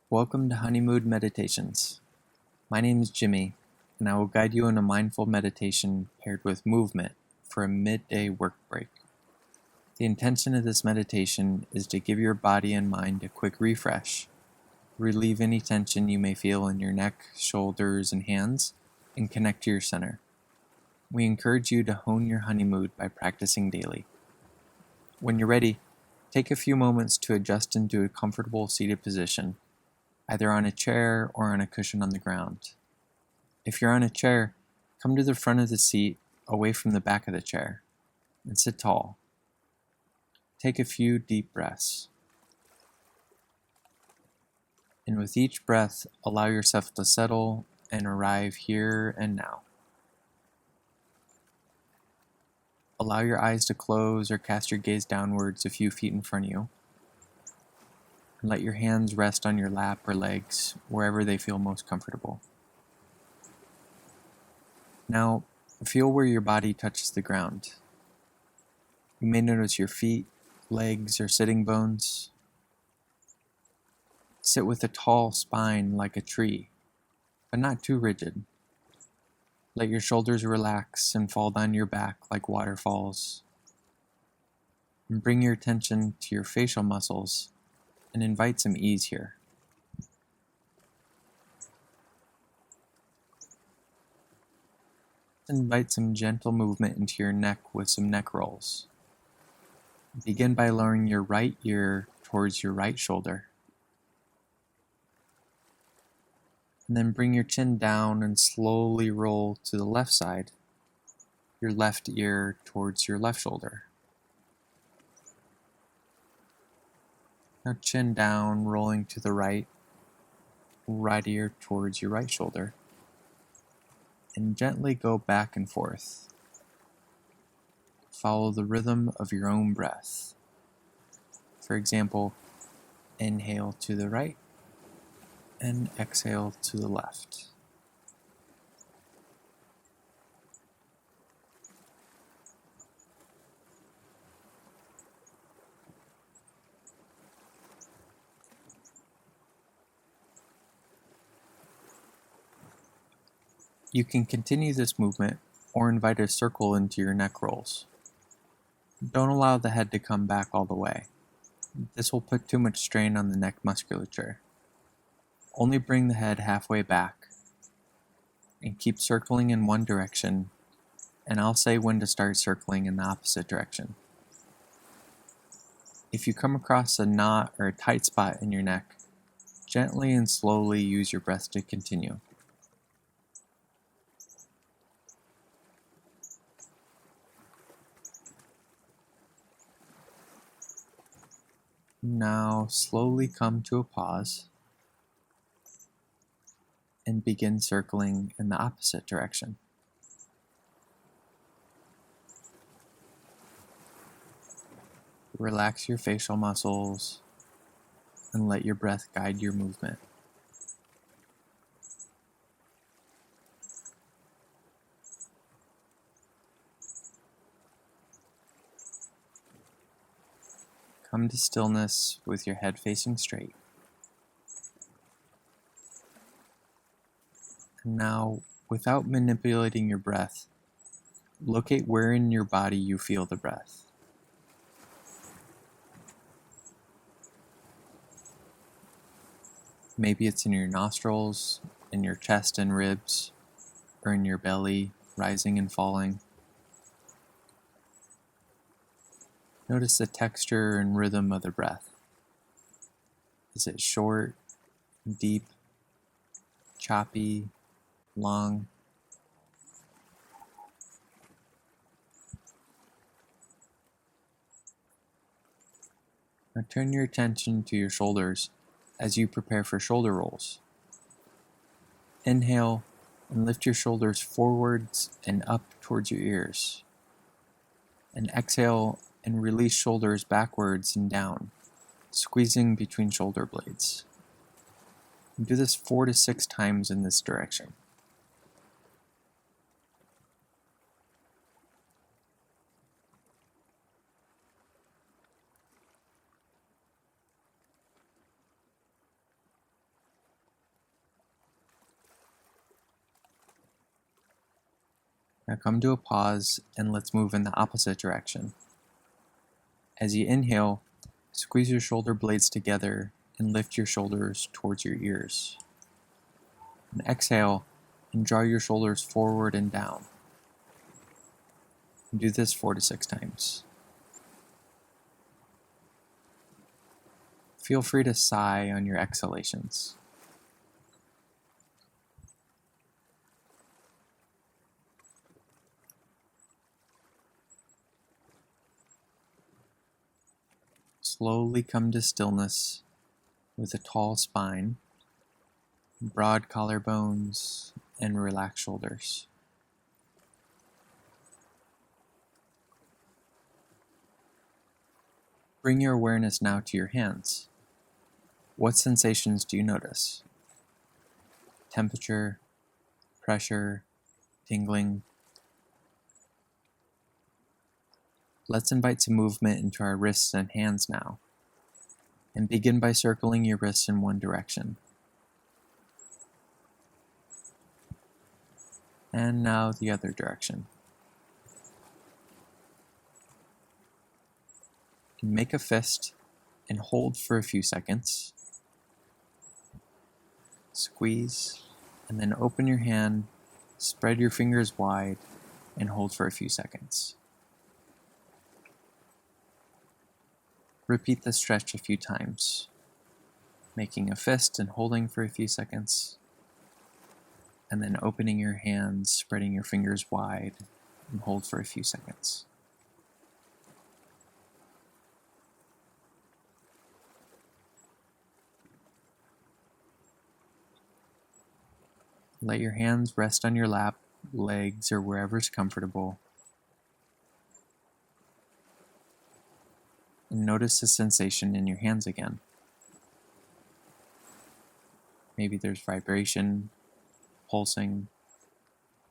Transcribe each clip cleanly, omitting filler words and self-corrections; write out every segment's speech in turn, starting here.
Welcome to Honeymood Meditations. My name is Jimmy, and I will guide you in a mindful meditation paired with movement for a midday work break. The intention of this meditation is to give your body and mind a quick refresh, relieve any tension you may feel in your neck, shoulders, and hands, and connect to your center. We encourage you to hone your honeymood by practicing daily. When you're ready, take a few moments to adjust into a comfortable seated position, either on a chair or on a cushion on the ground. If you're on a chair, come to the front of the seat, away from the back of the chair, and sit tall. Take a few deep breaths. And with each breath, allow yourself to settle and arrive here and now. Allow your eyes to close or cast your gaze downwards a few feet in front of you. And let your hands rest on your lap or legs, wherever they feel most comfortable. Now, feel where your body touches the ground. You may notice your feet, legs, or sitting bones. Sit with a tall spine like a tree, but not too rigid. Let your shoulders relax and fall down your back like waterfalls. And bring your attention to your facial muscles and invite some ease here. Invite some gentle movement into your neck with some neck rolls. Begin by lowering your right ear towards your right shoulder. And then bring your chin down and slowly roll to the left side, your left ear towards your left shoulder. Now chin down, rolling to the right ear towards your right shoulder. And gently go back and forth. Follow the rhythm of your own breath. For example, inhale to the right and exhale to the left. You can continue this movement or invite a circle into your neck rolls. Don't allow the head to come back all the way. This will put too much strain on the neck musculature. Only bring the head halfway back and keep circling in one direction, and I'll say when to start circling in the opposite direction. If you come across a knot or a tight spot in your neck, gently and slowly use your breath to continue. Now slowly come to a pause and begin circling in the opposite direction. Relax your facial muscles and let your breath guide your movement. Come to stillness with your head facing straight. And now, without manipulating your breath, locate where in your body you feel the breath. Maybe it's in your nostrils, in your chest and ribs, or in your belly, rising and falling. Notice the texture and rhythm of the breath. Is it short, deep, choppy, long? Now turn your attention to your shoulders as you prepare for shoulder rolls. Inhale and lift your shoulders forwards and up towards your ears. And exhale and release shoulders backwards and down, squeezing between shoulder blades. Do this 4 to 6 times in this direction. Now come to a pause and let's move in the opposite direction. As you inhale, squeeze your shoulder blades together and lift your shoulders towards your ears. And exhale and draw your shoulders forward and down. And do this 4 to 6 times. Feel free to sigh on your exhalations. Slowly come to stillness with a tall spine, broad collarbones, and relaxed shoulders. Bring your awareness now to your hands. What sensations do you notice? Temperature, pressure, tingling. Let's invite some movement into our wrists and hands now, and begin by circling your wrists in one direction. And now the other direction. Make a fist and hold for a few seconds. Squeeze, and then open your hand, spread your fingers wide, and hold for a few seconds. Repeat the stretch a few times, making a fist and holding for a few seconds, and then opening your hands, spreading your fingers wide, and hold for a few seconds. Let your hands rest on your lap, legs, or wherever's comfortable. And notice the sensation in your hands again. Maybe there's vibration, pulsing,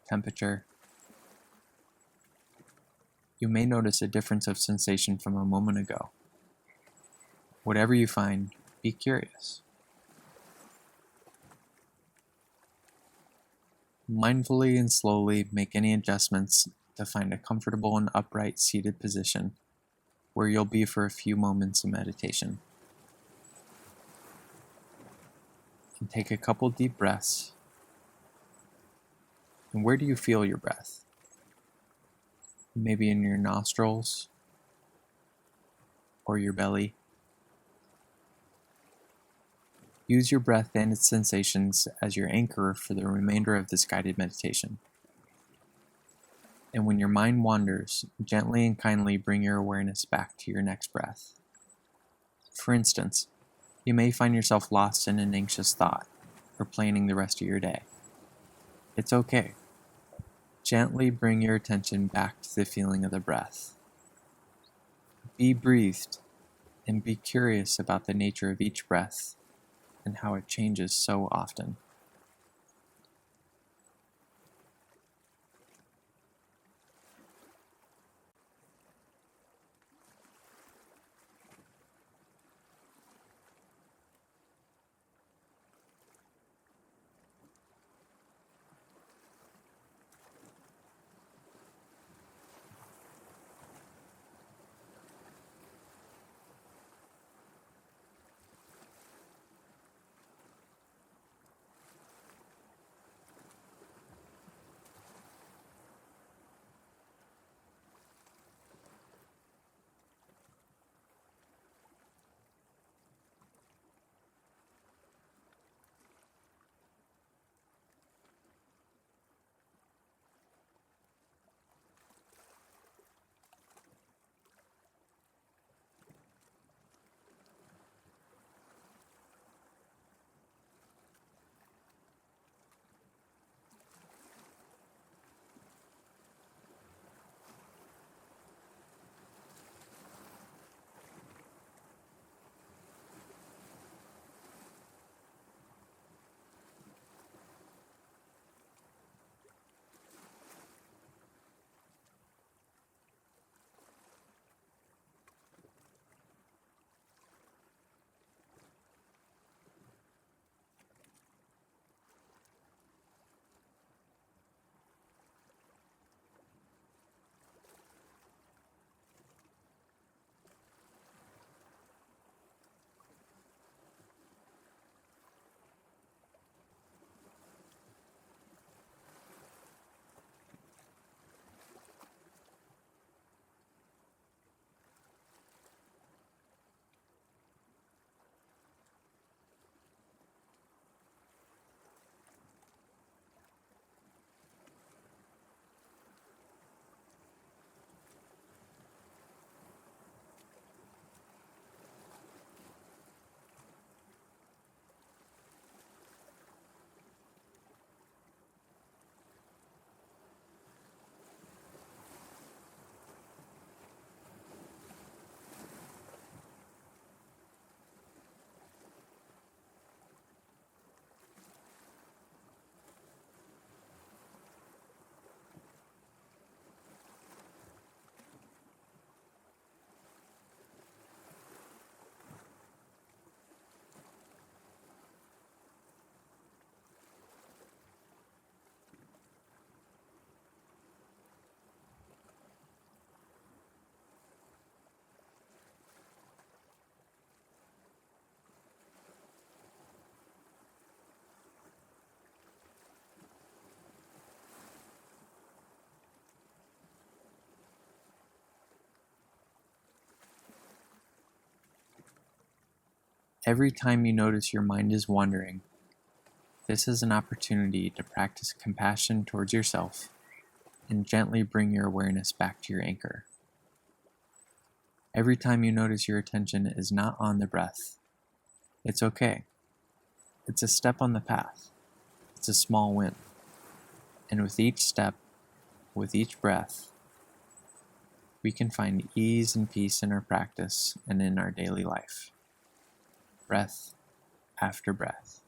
temperature. You may notice a difference of sensation from a moment ago. Whatever you find, be curious. Mindfully and slowly make any adjustments to find a comfortable and upright seated position where you'll be for a few moments in meditation. And take a couple deep breaths. And where do you feel your breath? Maybe in your nostrils or your belly. Use your breath and its sensations as your anchor for the remainder of this guided meditation. And when your mind wanders, gently and kindly bring your awareness back to your next breath. For instance, you may find yourself lost in an anxious thought or planning the rest of your day. It's okay. Gently bring your attention back to the feeling of the breath. Be breathed and be curious about the nature of each breath and how it changes so often. Every time you notice your mind is wandering, this is an opportunity to practice compassion towards yourself and gently bring your awareness back to your anchor. Every time you notice your attention is not on the breath, it's okay. It's a step on the path. It's a small win. And with each step, with each breath, we can find ease and peace in our practice and in our daily life. Breath after breath.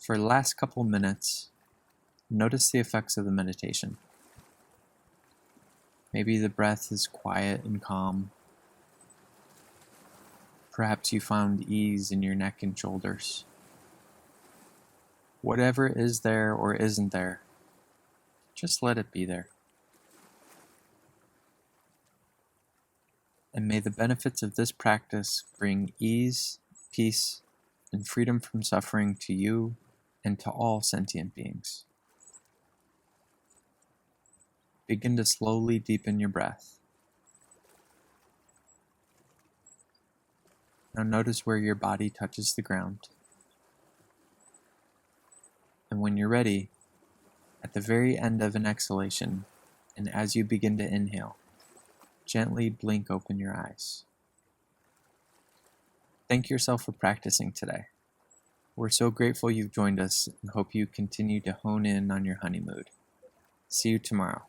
For the last couple minutes, notice the effects of the meditation. Maybe the breath is quiet and calm. Perhaps you found ease in your neck and shoulders. Whatever is there or isn't there, just let it be there. And may the benefits of this practice bring ease, peace, and freedom from suffering to you and to all sentient beings. Begin to slowly deepen your breath. Now notice where your body touches the ground. And when you're ready, at the very end of an exhalation, and as you begin to inhale, gently blink open your eyes. Thank yourself for practicing today. We're so grateful you've joined us and hope you continue to hone in on your honeymood. See you tomorrow.